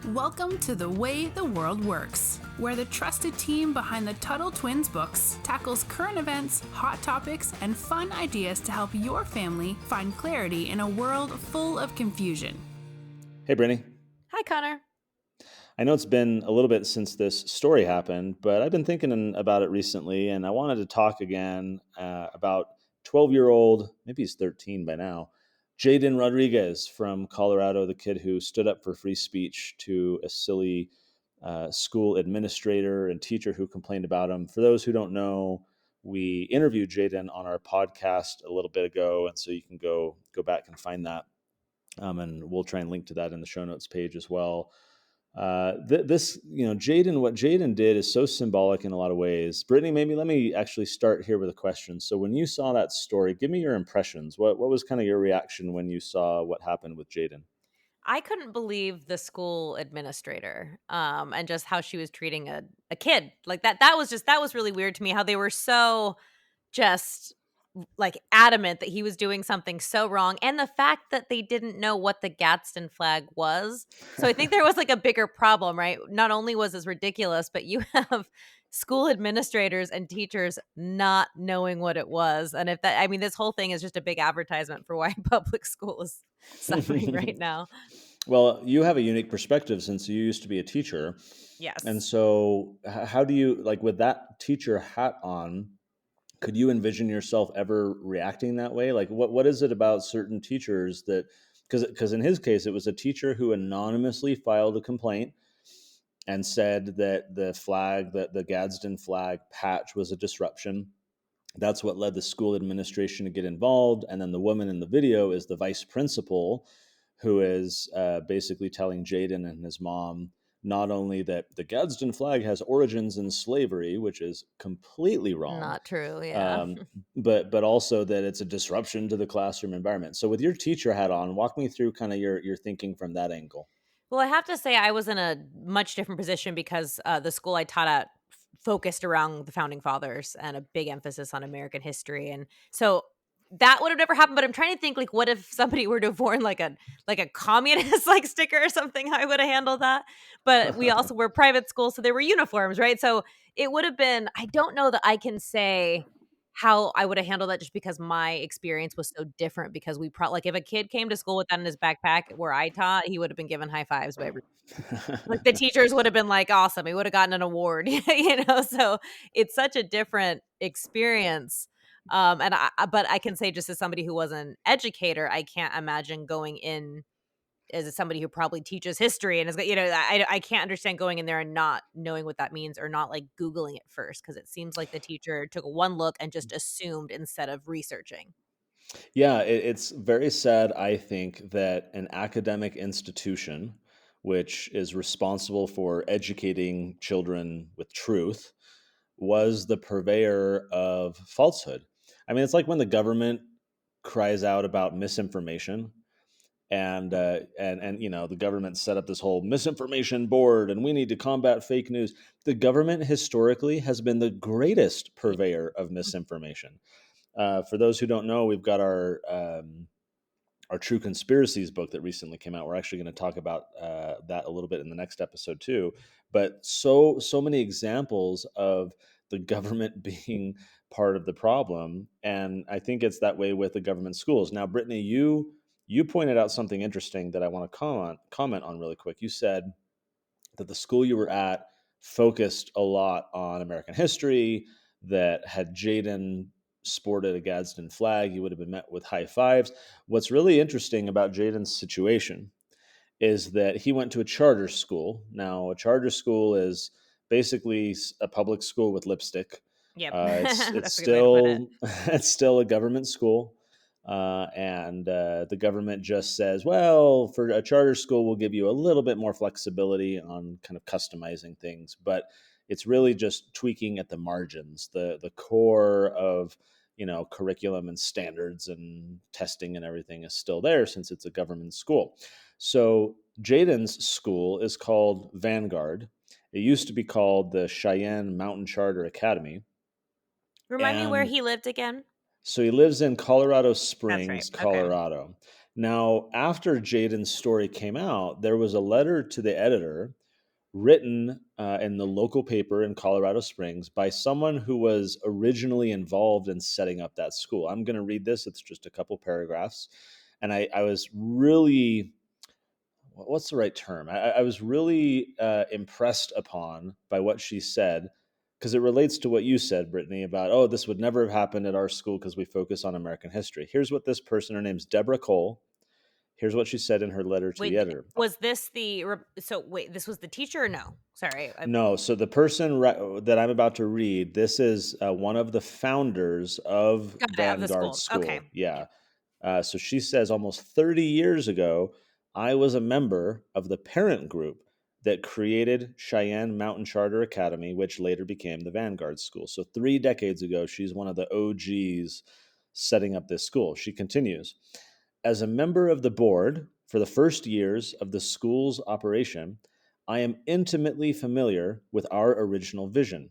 Welcome to The Way the World Works, where the trusted team behind the Tuttle Twins books tackles current events, hot topics, and fun ideas to help your family find clarity in a world full of confusion. Hey, Brittany. Hi, Connor. I know it's been a little bit since this story happened, but I've been thinking about it recently, and I wanted to talk again about 12-year-old, maybe he's 13 by now, Jaiden Rodriguez from Colorado, the kid who stood up for free speech to a silly school administrator and teacher who complained about him. For those who don't know, we interviewed Jaiden on our podcast a little bit ago, and so you can go back and find that. And we'll try and link to that in the show notes page as well. Jaiden, what Jaiden did is so symbolic in a lot of ways. Brittany, maybe let me actually start here with a question. So when you saw that story, give me your impressions. What was kind of your reaction when you saw what happened with Jaiden? I couldn't believe the school administrator, and just how she was treating a kid like that. That was really weird to me. How they were so just like adamant that he was doing something so wrong, and the fact that they didn't know what the Gadsden flag was. So I think there was like a bigger problem, right? Not only was this ridiculous, but you have school administrators and teachers not knowing what it was. And if that, I mean, this whole thing is just a big advertisement for why public school is suffering right now. Well, you have a unique perspective since you used to be a teacher. And Yes. so how do you, like, with that teacher hat on, could you envision yourself ever reacting that way? Like, what is it about certain teachers that, because in his case, it was a teacher who anonymously filed a complaint and said that the Gadsden flag patch was a disruption. That's what led the school administration to get involved. And then the woman in the video is the vice principal, who is basically telling Jaiden and his mom not only that the Gadsden flag has origins in slavery, which is completely wrong, Not true. Yeah. um, but also that it's a disruption to the classroom environment. So with your teacher hat on, walk me through kind of your thinking from that angle. Well, I have to say I was in a much different position because the school I taught at focused around the founding fathers and a big emphasis on American history, and so that would have never happened. But I'm trying to think, like, what if somebody were to have worn like a communist like sticker or something? How I would have handled that. But we also were private school, so there were uniforms, right? So it would have been. I don't know that I can say how I would have handled that just because my experience was so different because like if a kid came to school with that in his backpack where I taught, he would have been given high fives by like the teachers would have been like, awesome. He would have gotten an award, so it's such a different experience. But I can say just as somebody who was an educator, I can't imagine going in as somebody who probably teaches history and is, I can't understand going in there and not knowing what that means or not like Googling it first. Cause it seems like the teacher took one look and just assumed instead of researching. Yeah, it's very sad, I think, that an academic institution, which is responsible for educating children with truth, was the purveyor of falsehood. I mean, it's like when the government cries out about misinformation, and the government set up this whole misinformation board, and we need to combat fake news. The government historically has been the greatest Yeah. purveyor of misinformation. For those who don't know, we've got our True Conspiracies book that recently came out. We're actually going to talk about that a little bit in the next episode too. But so many examples of the government being part of the problem, and I think it's that way with the government schools. Now, Brittany, you pointed out something interesting that I want to comment on really quick. You said that the school you were at focused a lot on American history, that had Jaiden sported a Gadsden flag, he would have been met with high fives. What's really interesting about Jaiden's situation is that he went to a charter school. Now, a charter school is basically a public school with lipstick. Yep. It's That's a good way to put it. still it's still a government school, and the government just says, "Well, for a charter school, we'll give you a little bit more flexibility on kind of customizing things, but it's really just tweaking at the margins. The core of curriculum and standards and testing and everything is still there since it's a government school." So Jaiden's school is called Vanguard. It used to be called the Cheyenne Mountain Charter Academy. Remind me where And he lived again. so he lives in Colorado That's right. Springs, Okay. Colorado. Now, after Jaiden's story came out, there was a letter to the editor written in the local paper in Colorado Springs by someone who was originally involved in setting up that school. I'm going to read this. It's just a couple paragraphs. And I was really, what's the right term? I was really impressed upon by what she said, because it relates to what you said, Brittany, about, oh, this would never have happened at our school because we focus on American history. Here's what this person, her name's Deborah Cole. Here's what she said in her letter to the Wait, editor. was this wait, this was the teacher or no? Sorry. No, so the person that I'm about to read, this is one of the founders of Got it, of the Vanguard school. Okay. School. Yeah. Yeah. So she says almost 30 years ago, I was a member of the parent group that created Cheyenne Mountain Charter Academy, which later became the Vanguard School. So 3 decades ago, she's one of the OGs setting up this school. She continues, as a member of the board for the first years of the school's operation, I am intimately familiar with our original vision.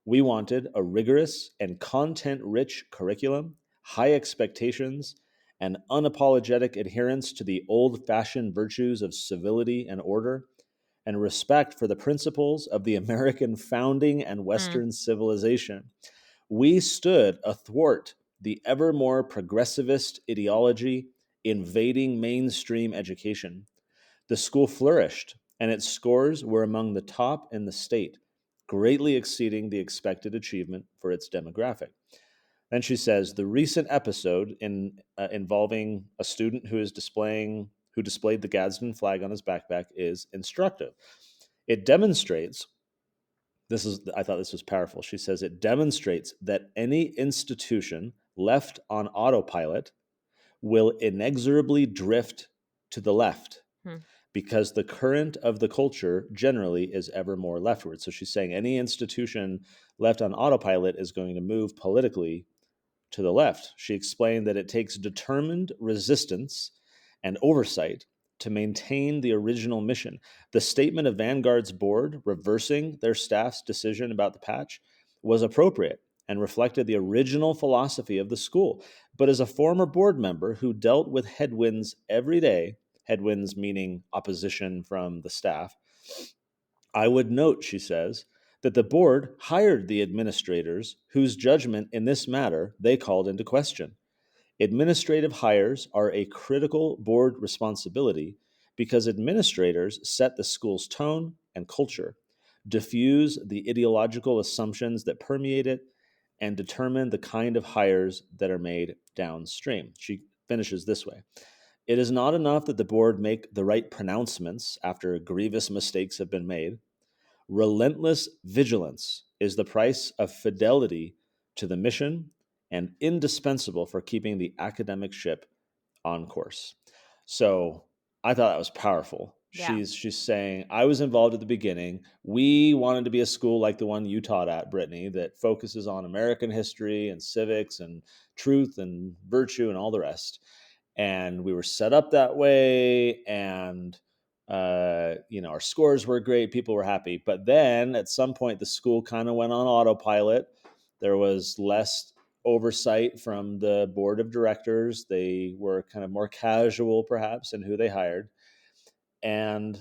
We wanted a rigorous and content rich curriculum, high expectations, and unapologetic adherence to the old fashioned virtues of civility and order, and respect for the principles of the American founding and Mm, Western civilization. We stood athwart the ever more progressivist ideology invading mainstream education. The school flourished, and its scores were among the top in the state, greatly exceeding the expected achievement for its demographic. Then she says the recent episode involving a student who displayed the Gadsden flag on his backpack is instructive. It demonstrates, I thought this was powerful. She says it demonstrates that any institution left on autopilot will inexorably drift to the left, hmm. because the current of the culture generally is ever more leftward. So she's saying any institution left on autopilot is going to move politically to the left. She explained that it takes determined resistance and oversight to maintain the original mission. The statement of Vanguard's board reversing their staff's decision about the patch was appropriate and reflected the original philosophy of the school. But as a former board member who dealt with headwinds every day, headwinds meaning opposition from the staff, I would note, she says, that the board hired the administrators whose judgment in this matter they called into question. Administrative hires are a critical board responsibility because administrators set the school's tone and culture, diffuse the ideological assumptions that permeate it, and determine the kind of hires that are made downstream. She finishes this way. It is not enough that the board make the right pronouncements after grievous mistakes have been made. Relentless vigilance is the price of fidelity to the mission and indispensable for keeping the academic ship on course. So I thought that was powerful. Yeah. She's saying, I was involved at the beginning. We wanted to be a school like the one you taught at, Brittany, that focuses on American history and civics and truth and virtue and all the rest. And we were set up that way, and our scores were great, people were happy. But then at some point the school kind of went on autopilot. There was less oversight from the board of directors. They were kind of more casual perhaps in who they hired, and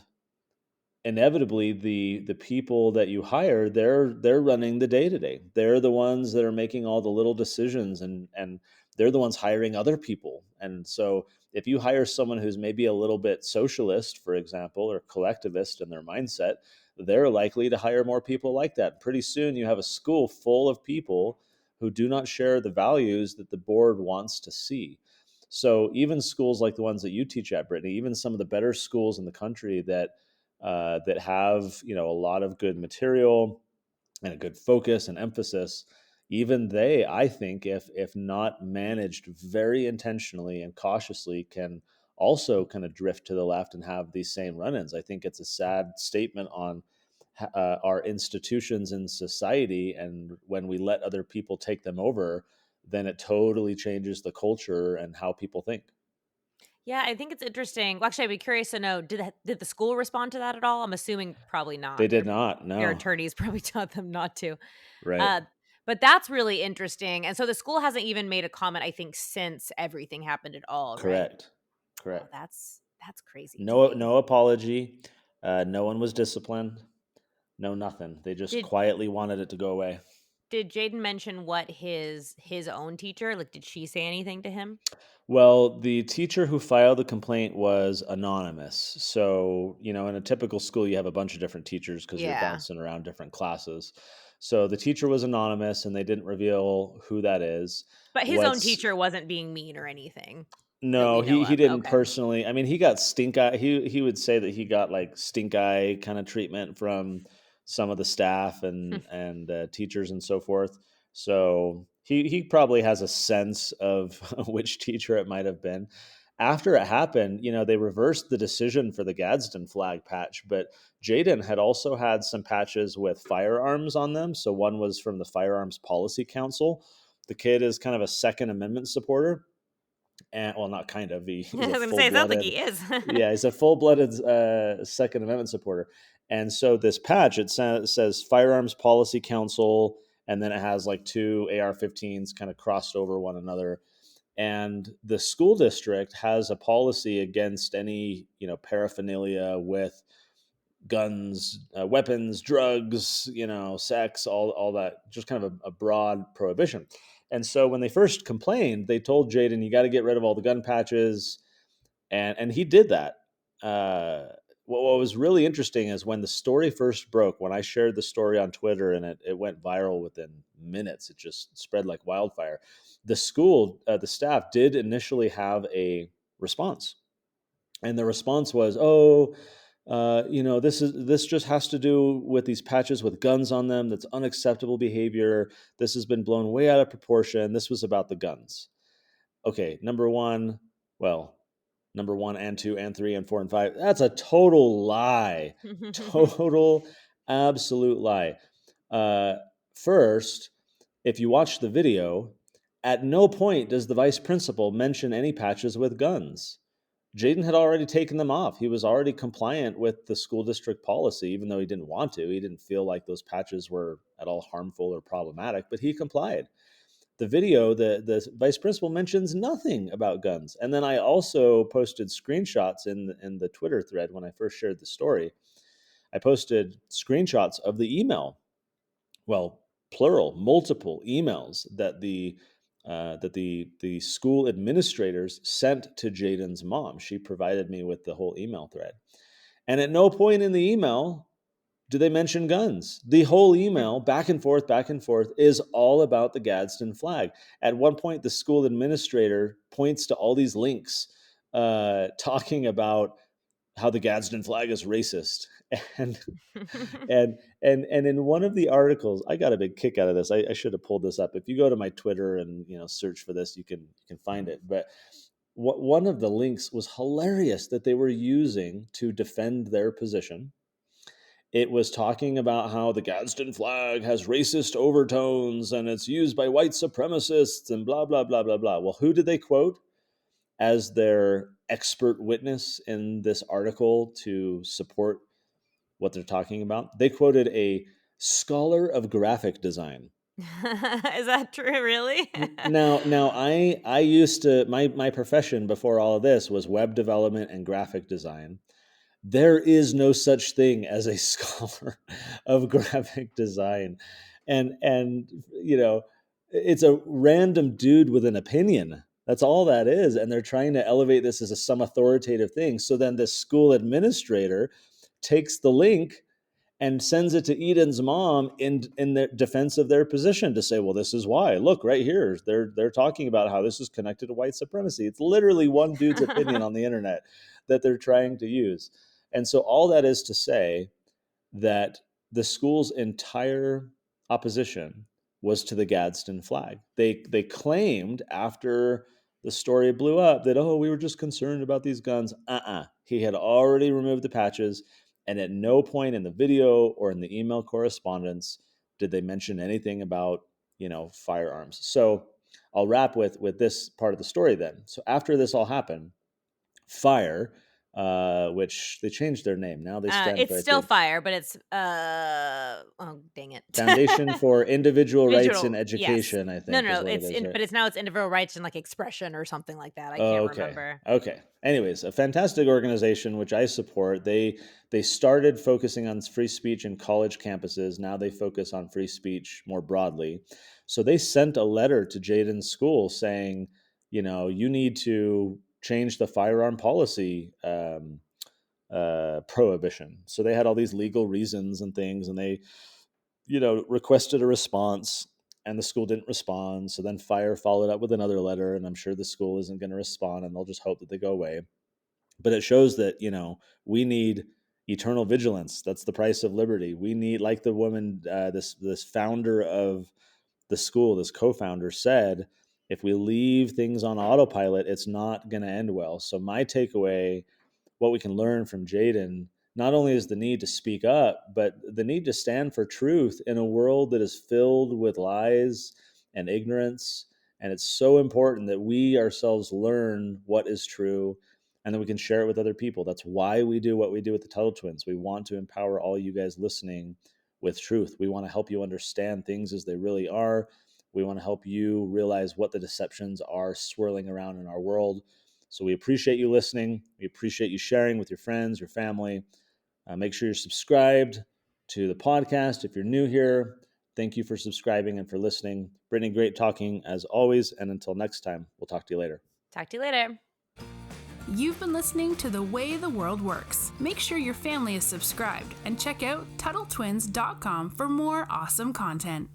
inevitably the people that you hire, they're running the day to day. They're the ones that are making all the little decisions, and they're the ones hiring other people. And so if you hire someone who's maybe a little bit socialist, for example, or collectivist in their mindset, they're likely to hire more people like that. Pretty soon you have a school full of people who do not share the values that the board wants to see. So even schools like the ones that you teach at, Brittany, even some of the better schools in the country that have a lot of good material and a good focus and emphasis, even they, I think, if not managed very intentionally and cautiously, can also kind of drift to the left and have these same run-ins. I think it's a sad statement on our institutions in society, and when we let other people take them over, then it totally changes the culture and how people think. Yeah, I think it's interesting. Well, actually, I'd be curious to know, did the school respond to that at all? I'm assuming probably They not. did not. Their No. attorneys probably taught them not to. Right. Uh, but that's really interesting. And so the school hasn't even made a comment, I think, since everything happened at all, right? Correct. Oh, Correct. that's crazy to No, me. no apology. No one was disciplined. No, nothing. They just Did quietly wanted it to go away. did Jaden mention what his own teacher, like, did she say anything to him? Well, the teacher who filed the complaint was anonymous. So, in a typical school, you have a bunch of different teachers because you're Yeah. bouncing around different classes. So the teacher was anonymous and they didn't reveal who that is. But his own What's teacher wasn't being mean or anything that No, we know he of. didn't Okay. personally. I mean, he got stink eye. He would say that he got like stink eye kind of treatment from some of the staff and teachers and so forth. So he probably has a sense of which teacher it might have been. After it happened, they reversed the decision for the Gadsden flag patch, but Jaden had also had some patches with firearms on them. So one was from the Firearms Policy Council. The kid is kind of a Second Amendment supporter, and well, not kind of. I He's was a gonna full say, it sounds like blooded, he is. yeah, he's a full blooded Second Amendment supporter. And so this patch says Firearms Policy Council, and then it has like two AR-15s kind of crossed over one another. And the school district has a policy against any paraphernalia with guns, weapons, drugs, sex, all that, just kind of a broad prohibition. And so when they first complained, they told Jaden, "You got to get rid of all the gun patches," and he did that. What was really interesting is when the story first broke, when I shared the story on Twitter and it went viral within minutes, it just spread like wildfire. The school, the staff did initially have a response, and the response was, "Oh, this just has to do with these patches with guns on them. That's unacceptable behavior. This has been blown way out of proportion. This was about the guns." Okay, well, number one and two and three and four and five. That's a total lie. Total, absolute lie. Uh, First, if you watch the video, at no point does the vice principal mention any patches with guns. Jaden had already taken them off. He was already compliant with the school district policy, even though he didn't want to. He didn't feel like those patches were at all harmful or problematic, but he complied. The video, the vice principal mentions nothing about guns. And then I also posted screenshots in the Twitter thread when I first shared the story. I posted screenshots of the email, well, plural, multiple emails that the school administrators sent to Jaden's mom. She provided me with the whole email thread. And at no point in the email do they mention guns. The whole email, back and forth, is all about the Gadsden flag. At one point, the school administrator points to all these links talking about how the Gadsden flag is racist. And and in one of the articles, I got a big kick out of this. I should have pulled this up. If you go to my Twitter and search for this, you can find it. But one of the links was hilarious that they were using to defend their position. It was talking about how the Gadsden flag has racist overtones and it's used by white supremacists and blah blah blah blah blah. Well, who did they quote as their expert witness in this article to support what they're talking about? They quoted a scholar of graphic design. Is that true, really? Now, I used to my profession before all of this was web development and graphic design. There is no such thing as a scholar of graphic design, and it's a random dude with an opinion. That's all that is, and they're trying to elevate this as some authoritative thing. So then the school administrator takes the link and sends it to Eden's mom in their defense of their position to say, well, this is why. Look, right here, they're talking about how this is connected to white supremacy. It's literally one dude's opinion on the internet that they're trying to use. And so all that is to say that the school's entire opposition was to the Gadsden flag. They claimed after the story blew up that, oh, we were just concerned about these guns. He had already removed the patches, and at no point in the video or in the email correspondence did they mention anything about firearms. So I'll wrap with this part of the story then. So after this all happened, Fire, which they changed their name. Now they stand for, It's I still think, FIRE, but it's oh dang it. Foundation for Individual Rights in Individual, yes. Education, I No, think no, is no. what it is, right? But it's now it's individual rights and like expression or something like that. I Oh, can't okay. remember. Okay. Anyways, a fantastic organization which I support. They started focusing on free speech in college campuses. Now they focus on free speech more broadly. So they sent a letter to Jaiden's school saying, you need to change the firearm policy prohibition. So they had all these legal reasons and things, and they, requested a response, and the school didn't respond. So then Fire followed up with another letter, and I'm sure the school isn't going to respond, and they'll just hope that they go away. But it shows that, we need eternal vigilance. That's the price of liberty. We need, like the woman, this founder of the school, this co-founder said, if we leave things on autopilot, it's not going to end well. So my takeaway, what we can learn from Jaiden, not only is the need to speak up, but the need to stand for truth in a world that is filled with lies and ignorance. And it's so important that we ourselves learn what is true and then we can share it with other people. That's why we do what we do with the Tuttle Twins. We want to empower all you guys listening with truth. We want to help you understand things as they really are. We want to help you realize what the deceptions are swirling around in our world. So we appreciate you listening. We appreciate you sharing with your friends, your family. Make sure you're subscribed to the podcast. If you're new here, thank you for subscribing and for listening. Brittany, great talking as always. And until next time, we'll talk to you later. Talk to you later. You've been listening to The Way the World Works. Make sure your family is subscribed and check out TuttleTwins.com for more awesome content.